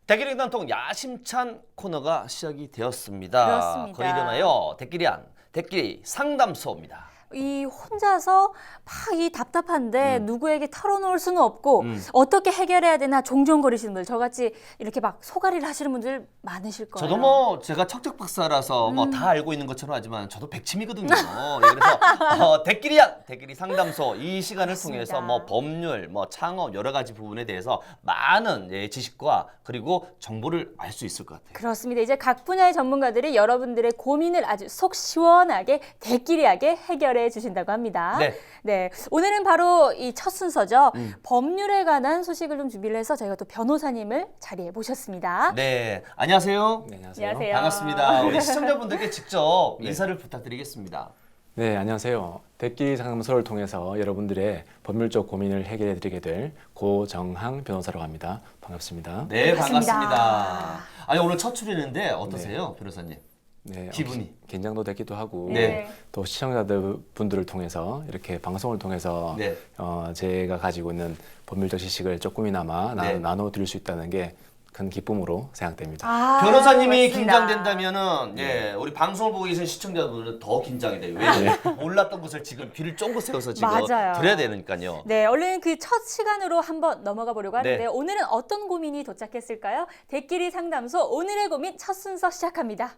대길이단통 야심찬 코너가 시작이 되었습니다. 그렇습니다. 거의 일어나요. 대길이 상담소입니다. 이 혼자서 막 이 답답한데 누구에게 털어놓을 수는 없고 어떻게 해결해야 되나 종종거리시는 분들, 저같이 이렇게 막 소가리를 하시는 분들 많으실 거예요. 저도 뭐 제가 척척 박사라서 뭐 다 알고 있는 것처럼 하지만 저도 백치미거든요. 예, 그래서 대길이 상담소 이 시간을 맞습니다. 통해서 뭐 법률, 뭐 창업 여러 가지 부분에 대해서 많은 지식과 그리고 정보를 알 수 있을 것 같아요. 그렇습니다. 이제 각 분야의 전문가들이 여러분들의 고민을 아주 속 시원하게 대끼리하게 해결해 주신다고 합니다. 네. 오늘은 바로 이 첫 순서죠. 법률에 관한 소식을 좀 준비를 해서 저희가 또 변호사님을 자리에 모셨습니다. 네, 안녕하세요. 네, 안녕하세요. 안녕하세요. 반갑습니다. 우리 시청자분들께 직접 네. 인사를 부탁드리겠습니다. 네, 안녕하세요. 대끼리 상담소를 통해서 여러분들의 법률적 고민을 해결해 드리게 될 고정항 변호사라고 합니다. 반갑습니다. 네, 반갑습니다. 반갑습니다. 아니 오늘 첫 출연인데 어떠세요, 변호사님? 네, 기분이? 긴장도 되기도 하고 네. 또 시청자들 분들을 통해서 이렇게 방송을 통해서 네. 제가 가지고 있는 법률적 지식을 조금이나마 네. 나눠드릴 수 있다는 게 큰 기쁨으로 생각됩니다. 변호사님이 맞습니다. 긴장된다면은 우리 방송을 보고 계신 시청자분들은 더 긴장이 돼요. 왜냐면 몰랐던 것을 지금 귀를 쫑긋 세워서 지금 맞아요. 들어야 되니까요. 네, 얼른 그 첫 시간으로 한번 넘어가 보려고 하는데 네. 오늘은 어떤 고민이 도착했을까요? 대끼리 상담소 오늘의 고민 첫 순서 시작합니다.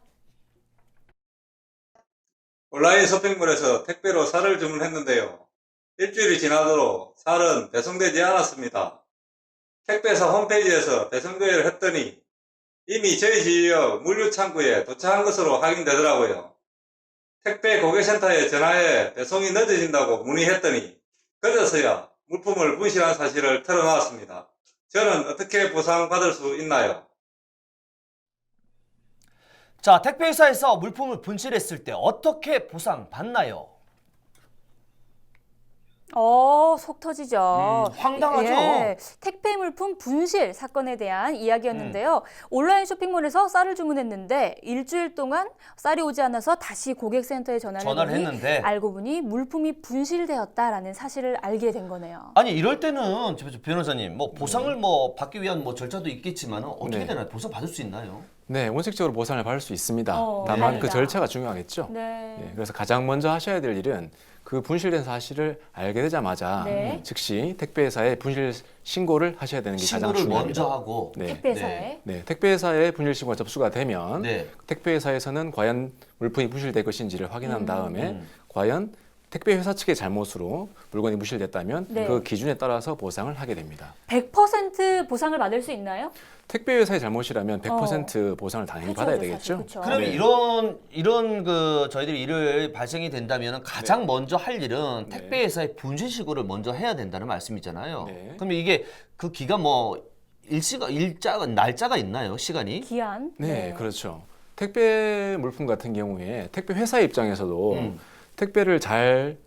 온라인 쇼핑몰에서 택배로 쌀을 주문했는데요. 일주일이 지나도록 쌀은 배송되지 않았습니다. 택배사 홈페이지에서 배송 조회를 했더니 이미 저희 지역 물류창구에 도착한 것으로 확인되더라고요. 택배 고객센터에 전화해 배송이 늦어진다고 문의했더니 그제서야 물품을 분실한 사실을 털어놓았습니다. 저는 어떻게 보상받을 수 있나요? 자, 택배회사에서 물품을 분실했을 때 어떻게 보상받나요? 속 터지죠. 황당하죠? 택배 물품 분실 사건에 대한 이야기였는데요. 온라인 쇼핑몰에서 쌀을 주문했는데 일주일 동안 쌀이 오지 않아서 다시 고객센터에 전화를 해보니 했는데 알고 보니 물품이 분실되었다라는 사실을 알게 된 거네요. 아니 이럴 때는 변호사님 뭐 보상을 뭐 받기 위한 뭐 절차도 있겠지만 어떻게 네. 되나요? 보상 받을 수 있나요? 네, 원칙적으로 보상을 받을 수 있습니다. 다만 다행이다. 그 절차가 중요하겠죠. 네. 그래서 가장 먼저 하셔야 될 일은 그 분실된 사실을 알게 되자마자 네. 즉시 택배회사에 분실 신고를 하셔야 되는 게 가장 신고를 중요합니다. 먼저 하고 네. 택배사에. 네, 택배회사에 분실 신고가 접수가 되면 네. 택배회사에서는 과연 물품이 분실될 것인지를 확인한 다음에 과연 택배회사 측의 잘못으로 물건이 분실됐다면 네. 그 기준에 따라서 보상을 하게 됩니다. 100% 보상을 받을 수 있나요? 택배회사의 잘못이라면 100% 보상을 당연히 받아야 해줘야죠, 되겠죠. 사실. 그쵸. 그러면 네. 이런 그 저희들이 일을 발생이 된다면 가장 먼저 할 일은 네. 택배회사의 분실 신고를 먼저 해야 된다는 말씀이잖아요. 네. 그러면 이게 그 기간 뭐 날짜가 있나요? 시간이? 기한. 네, 그렇죠. 택배 물품 같은 경우에 택배 회사 입장에서도 택배를 잘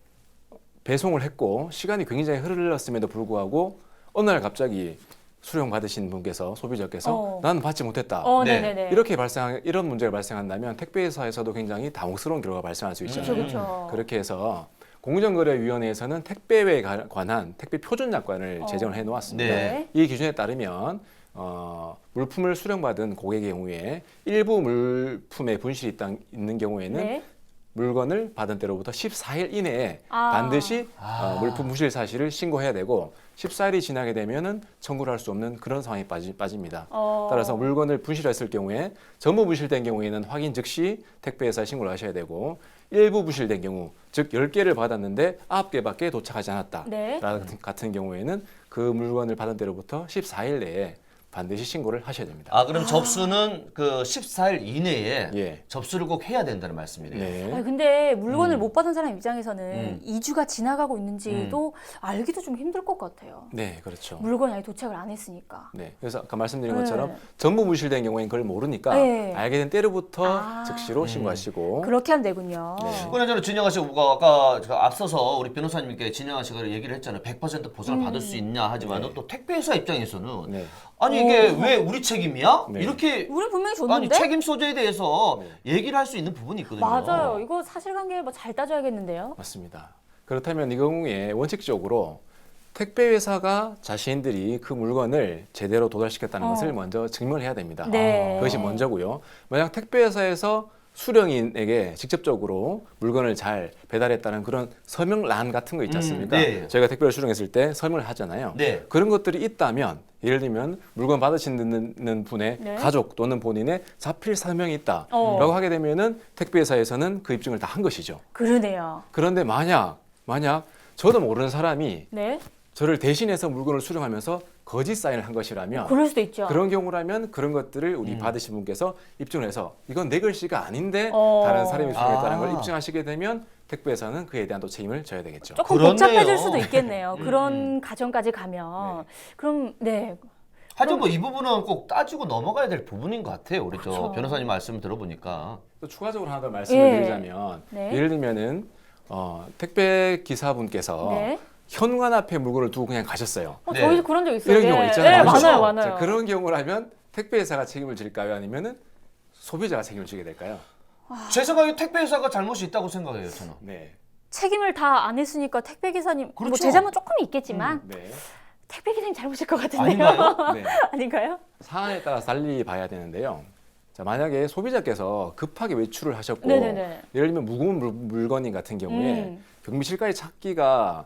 배송을 했고 시간이 굉장히 흘렀음에도 불구하고 어느 날 갑자기 수령 받으신 분께서 소비자께서 나는 받지 못했다. 네. 네네네. 이런 문제가 발생한다면 택배회사에서도 굉장히 당혹스러운 결과가 발생할 수 있잖아요. 그렇죠. 그렇게 해서 공정거래위원회에서는 택배에 관한 택배 표준 약관을 제정을 해 놓았습니다. 네. 이 기준에 따르면 물품을 수령받은 고객의 경우에 일부 물품의 분실이 있는 경우에는 네. 물건을 받은 때로부터 14일 이내에 아. 반드시 물품 분실 사실을 신고해야 되고 14일이 지나게 되면은 청구를 할 수 없는 그런 상황이 빠집니다. 따라서 물건을 분실했을 경우에 전부 분실된 경우에는 확인 즉시 택배회사에 신고를 하셔야 되고 일부 분실된 경우 즉 10개를 받았는데 9개밖에 도착하지 않았다 네. 같은 경우에는 그 물건을 받은 때로부터 14일 내에 반드시 신고를 하셔야 됩니다. 아, 그럼 접수는 그 14일 이내에 예. 접수를 꼭 해야 된다는 말씀이네요. 네. 아니, 근데 물건을 못 받은 사람 입장에서는 2주가 지나가고 있는지도 알기도 좀 힘들 것 같아요. 네, 그렇죠. 물건이 아직 도착을 안 했으니까. 네, 그래서 아까 말씀드린 네. 것처럼 전부 분실된 경우에는 그걸 모르니까 네. 알게 된 때로부터 아. 즉시로 신고하시고 그렇게 하면 되군요. 네. 그나저나 진영아 씨가 아까 앞서서 우리 변호사님께 진영아 씨가 얘기를 했잖아요. 100% 보상을 받을 수 있냐 하지만 네. 또 택배회사 입장에서는 네. 아니 이게 왜 우리 책임이야? 네. 이렇게 우리 분명히 아니 줬는데? 책임 소재에 대해서 네. 얘기를 할 수 있는 부분이 있거든요. 맞아요. 이거 사실관계 뭐 잘 따져야겠는데요. 맞습니다. 그렇다면 이 경우에 원칙적으로 택배 회사가 자신들이 그 물건을 제대로 도달시켰다는 것을 먼저 증명을 해야 됩니다. 네. 그것이 먼저고요. 만약 택배 회사에서 수령인에게 직접적으로 물건을 잘 배달했다는 그런 서명란 같은 거 있지 않습니까? 네. 저희가 택배를 수령했을 때 서명을 하잖아요. 네. 그런 것들이 있다면 예를 들면 물건 받으시는 분의 네. 가족 또는 본인의 자필 서명이 있다라고 어. 하게 되면은 택배 회사에서는 그 입증을 다 한 것이죠. 그러네요. 그런데 만약 저도 모르는 사람이 네. 저를 대신해서 물건을 수령하면서 거짓 사인을 한 것이라면 그럴 수도 있죠. 그런 경우라면 그런 것들을 우리 받으신 분께서 입증을 해서 이건 내 글씨가 아닌데 어. 다른 사람이 수령했다는 아. 걸 입증하시게 되면 택배회사는 그에 대한 또 책임을 져야 되겠죠. 조금 그렇네요. 복잡해질 수도 있겠네요. 그런 가정까지 가면. 그럼 네. 하여튼 뭐 이 부분은 꼭 따지고 넘어가야 될 부분인 것 같아요. 우리 그렇죠. 저 변호사님 말씀을 들어보니까. 또 추가적으로 하나 더 말씀을 예. 드리자면 네. 예를 들면은 택배 기사분께서 네. 현관 앞에 물건을 두고 그냥 가셨어요. 네. 저희도 그런 적 있어요. 이런 경우 있잖아요. 네, 그렇죠? 많아요, 많아요. 자, 그런 경우라면 택배 회사가 책임을 질까요? 아니면은 소비자가 책임을 지게 될까요? 제 생각에 택배 회사가 잘못이 있다고 생각해요, 저는. 네. 책임을 다 안 했으니까 택배 기사님 뭐 그렇죠. 제 잘못 조금 있겠지만 네. 택배 기사님 잘못일 것 같은데요. 아닌가요? 네. 아닌가요? 사안에 따라 달리 봐야 되는데요. 자, 만약에 소비자께서 급하게 외출을 하셨고 네네네. 예를 들면 무거운 물건인 같은 경우에 경비실까지 찾기가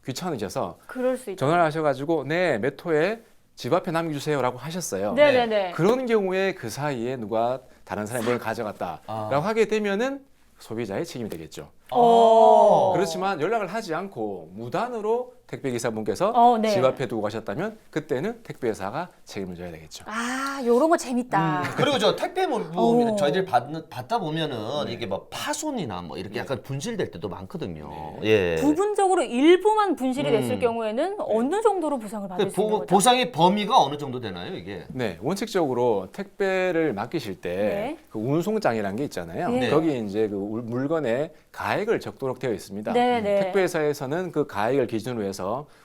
귀찮으셔서 그럴 수 있죠. 전화를 하셔가지고 네, 몇 호에 집 앞에 남겨주세요라고 하셨어요. 네네네. 그런 경우에 그 사이에 누가 다른 사람이 뭘 가져갔다라고 하게 되면은 소비자의 책임이 되겠죠. 어. 그렇지만 연락을 하지 않고 무단으로 택배 기사분께서 네. 집 앞에 두고 가셨다면 그때는 택배 회사가 책임을 져야 되겠죠. 아, 요런 거 재밌다. 그리고 저 택배 어. 저희들 받다 보면은 이게 뭐 파손이나 뭐 이렇게 약간 분실될 때도 많거든요. 예. 부분적으로 일부만 분실이 됐을 경우에는 어느 정도로 보상을 받을 수 있는 거죠? 보상의 범위가 어느 정도 되나요, 이게? 네, 원칙적으로 택배를 맡기실 때 네. 그 운송장이라는 게 있잖아요. 네. 거기 이제 그 물건에 가액을 적도록 되어 있습니다. 네, 네. 택배회사에서는 그 가액을 기준으로 해서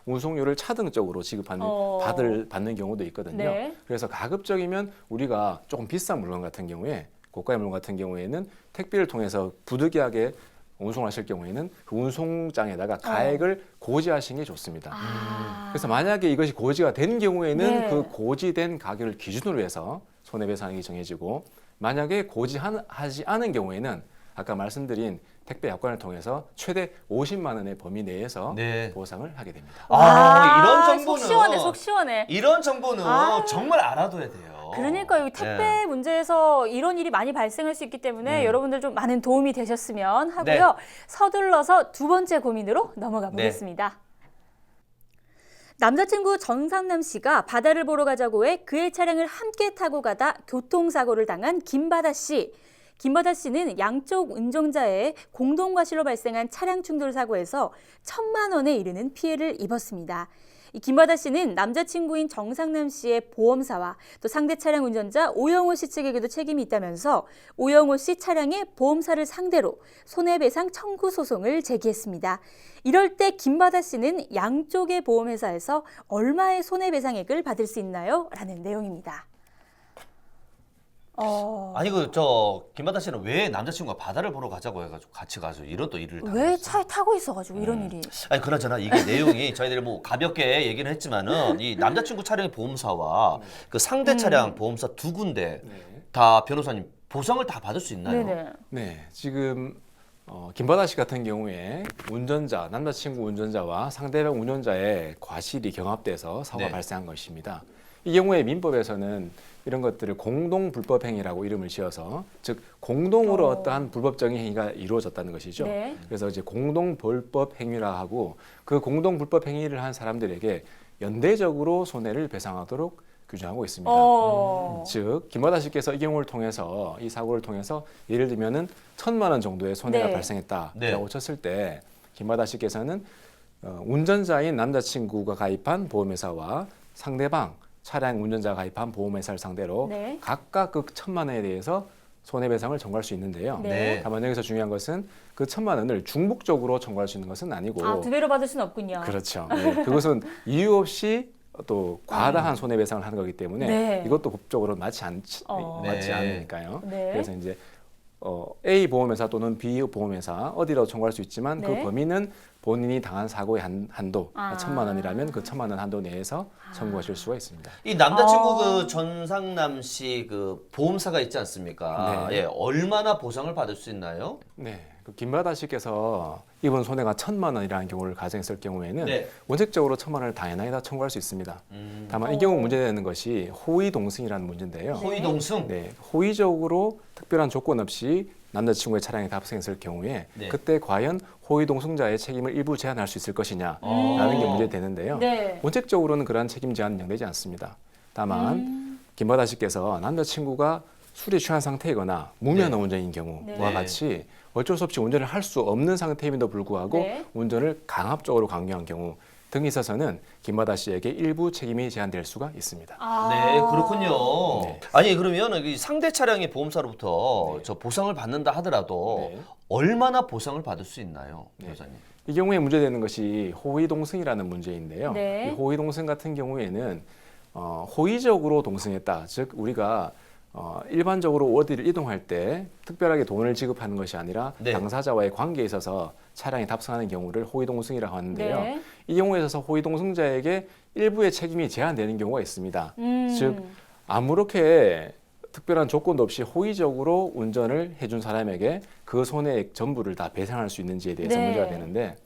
운송료를 차등적으로 지급하는 받는 경우도 있거든요. 네. 그래서 가급적이면 우리가 조금 비싼 물건 같은 경우에 고가의 물건 같은 경우에는 택배를 통해서 부득이하게 운송하실 경우에는 그 운송장에다가 가액을 고지하시는 게 좋습니다. 아. 그래서 만약에 이것이 고지가 된 경우에는 네. 그 고지된 가격을 기준으로 해서 손해배상액이 정해지고 만약에 고지하지 않은 경우에는 아까 말씀드린 택배 약관을 통해서 최대 50만 원의 범위 내에서 네. 보상을 하게 됩니다. 이런 정보는 속 시원해, 속 시원해. 이런 정보는 정말 알아둬야 돼요. 그러니까 이 택배 네. 문제에서 이런 일이 많이 발생할 수 있기 때문에 여러분들 좀 많은 도움이 되셨으면 하고요. 네. 서둘러서 두 번째 고민으로 넘어가 보겠습니다. 남자친구 정상남 씨가 바다를 보러 가자고 해 그의 차량을 함께 타고 가다 교통사고를 당한 김바다 씨. 김바다 씨는 양쪽 운전자의 공동과실로 발생한 차량 충돌 사고에서 1,000만 원에 이르는 피해를 입었습니다. 이 김바다 씨는 남자친구인 정상남 씨의 보험사와 또 상대 차량 운전자 오영호 씨 측에게도 책임이 있다면서 오영호 씨 차량의 보험사를 상대로 손해배상 청구 소송을 제기했습니다. 이럴 때 김바다 씨는 양쪽의 보험회사에서 얼마의 손해배상액을 받을 수 있나요? 라는 내용입니다. 아니 저 김바다 씨는 왜 남자친구가 바다를 보러 가자고 해가지고 같이 가서 이런 또 일을 왜 당했어요? 차에 타고 있어가지고 이런 일이. 아니 그나저나 이게 내용이 저희들이 뭐 가볍게 얘기는 했지만은 이 남자친구 차량의 보험사와 그 상대 차량 보험사 두 군데 다 변호사님 보상을 다 받을 수 있나요? 네네. 네, 지금 김바다 씨 같은 경우에 남자친구 운전자와 상대방 운전자의 과실이 경합돼서 사고가 네. 발생한 것입니다. 이 경우에 민법에서는 이런 것들을 공동 불법 행위라고 이름을 지어서 즉 공동으로 어떠한 불법적인 행위가 이루어졌다는 것이죠. 네. 그래서 이제 공동 불법 행위라 하고 그 공동 불법 행위를 한 사람들에게 연대적으로 손해를 배상하도록 규정하고 있습니다. 즉 김바다 씨께서 이 경우를 통해서 이 사고를 통해서 예를 들면은 1,000만 원 정도의 손해가 네. 발생했다라고 네. 쳤을 때 김바다 씨께서는 운전자인 남자친구가 가입한 보험회사와 상대방 차량 운전자가 가입한 보험회사를 상대로 네. 각각 그 1,000만 원에 대해서 손해배상을 청구할 수 있는데요. 네. 다만 여기서 중요한 것은 그 1,000만 원을 중복적으로 청구할 수 있는 것은 아니고 두 배로 받을 수는 없군요. 그렇죠. 네. 그것은 이유 없이 또 과다한 손해배상을 하는 거기 때문에 네. 이것도 법적으로 맞지 네. 않으니까요. 네. 그래서 이제 A 보험회사 또는 B 보험회사 어디라도 청구할 수 있지만 네. 그 범위는 본인이 당한 사고의 한도, 아. 1,000만 원이라면 그 1,000만 원 한도 내에서 청구하실 수가 있습니다. 이 남자친구 아. 그 전상남 씨 그 보험사가 있지 않습니까? 네. 예, 얼마나 보상을 받을 수 있나요? 네, 그 김바다 씨께서 입은 손해가 1,000만 원이라는 경우를 가정했을 경우에는 네. 원칙적으로 1,000만 원을 당연하게 다 청구할 수 있습니다. 다만 이 어. 경우 문제되는 것이 호의 동승이라는 문제인데요. 호의 동승. 네, 호의적으로 특별한 조건 없이 남자친구의 차량에 탑승했을 경우에 네. 그때 과연 호의 동승자의 책임을 일부 제한할 수 있을 것이냐라는 게 문제되는데요. 네. 원칙적으로는 그러한 책임 제한은 인정되지 않습니다. 다만 김바다 씨께서 남자친구가 술에 취한 상태이거나 무면허 네. 운전인 경우와 네. 같이 어쩔 수 없이 운전을 할 수 없는 상태임에도 불구하고 네. 운전을 강압적으로 강요한 경우 등에 있어서는 김바다 씨에게 일부 책임이 제한될 수가 있습니다. 아. 네, 그렇군요. 네. 아니 그러면 이 상대 차량의 보험사로부터 저 보상을 받는다 하더라도 네. 얼마나 보상을 받을 수 있나요, 네. 변호사님? 이 경우에 문제되는 것이 호의 동승이라는 문제인데요. 네. 이 호의 동승 같은 경우에는 호의적으로 동승했다. 즉 우리가 일반적으로 어디를 이동할 때 특별하게 돈을 지급하는 것이 아니라 네. 당사자와의 관계에 있어서 차량에 탑승하는 경우를 호의 동승이라고 하는데요. 네. 이 경우에 있어서 호의 동승자에게 일부의 책임이 제한되는 경우가 있습니다. 즉 아무렇게 특별한 조건도 없이 호의적으로 운전을 해준 사람에게 그 손해액 전부를 다 배상할 수 있는지에 대해서 네. 문제가 되는데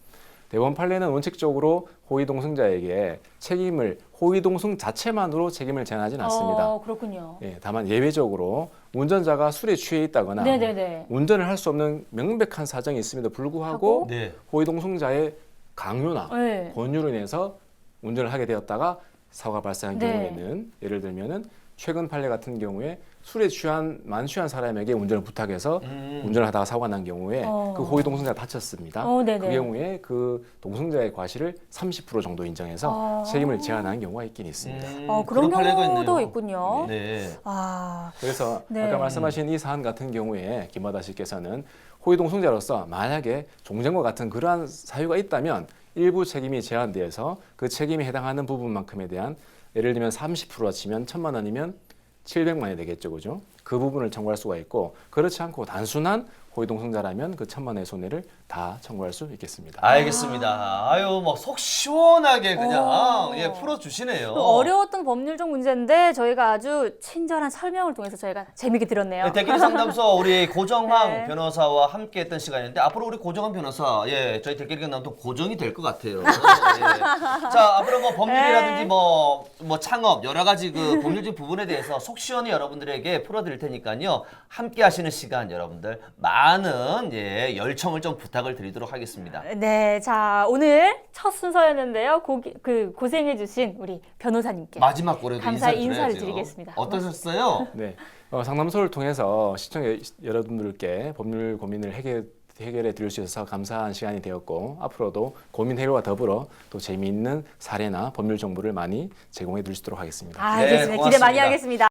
대법원 판례는 원칙적으로 호의동승자에게 책임을 호의동승 자체만으로 책임을 제한하지는 않습니다. 그렇군요. 예, 다만 예외적으로 운전자가 술에 취해 있다거나 네네네. 운전을 할 수 없는 명백한 사정이 있음에도 불구하고 하고? 네. 호의동승자의 강요나 네. 권유로 인해서 운전을 하게 되었다가 사고가 발생한 네. 경우에는 예를 들면은 최근 판례 같은 경우에 술에 취한 만취한 사람에게 운전을 부탁해서 운전을 하다가 사고가 난 경우에 그 호의 동승자가 다쳤습니다. 네네. 그 경우에 그 동승자의 과실을 30% 정도 인정해서 책임을 제한하는 경우가 있긴 있습니다. 그런 판례가 경우도 있네요. 있군요. 네. 아, 그래서 네. 아까 말씀하신 이 사안 같은 경우에 김바다 씨께서는 호의 동승자로서 만약에 종전과 같은 그러한 사유가 있다면 일부 책임이 제한되어서 그 책임이 해당하는 부분만큼에 대한 예를 들면 30%라 치면 1,000만 원이면 700만 원이 되겠죠, 그죠? 그 부분을 청구할 수가 있고 그렇지 않고 단순한 호의동승자라면 그 1,000만 원의 손해를 다 청구할 수 있겠습니다. 알겠습니다. 아유, 뭐 속 시원하게 그냥 오. 예, 풀어주시네요. 또 어려웠던 법률적 문제인데 저희가 아주 친절한 설명을 통해서 저희가 재미있게 들었네요. 네, 대길 상담소 우리 고정황 네. 변호사와 함께했던 시간인데 앞으로 우리 고정황 변호사 예 저희 대길 경남도 고정이 될 것 같아요. 예. 자 앞으로 뭐 법률이라든지 네. 뭐 창업 여러 가지 그 법률적 부분에 대해서 속 시원히 여러분들에게 풀어드릴 테니까요 함께하시는 시간 여러분들 많은 예 열청을 좀 부탁을 드리도록 하겠습니다. 네, 자 오늘 첫 순서였는데요. 고생해주신 우리 변호사님께 마지막 고래도 감사 인사를 인사를 드려야죠. 드리겠습니다. 어떠셨어요? 네, 상담소를 통해서 시청자 여러분들께 법률 고민을 해결해 드릴 수 있어서 감사한 시간이 되었고 앞으로도 고민 해결과 더불어 또 재미있는 사례나 법률 정보를 많이 제공해 드릴 수 있도록 하겠습니다. 알겠습니다. 기대 많이 고맙습니다. 하겠습니다.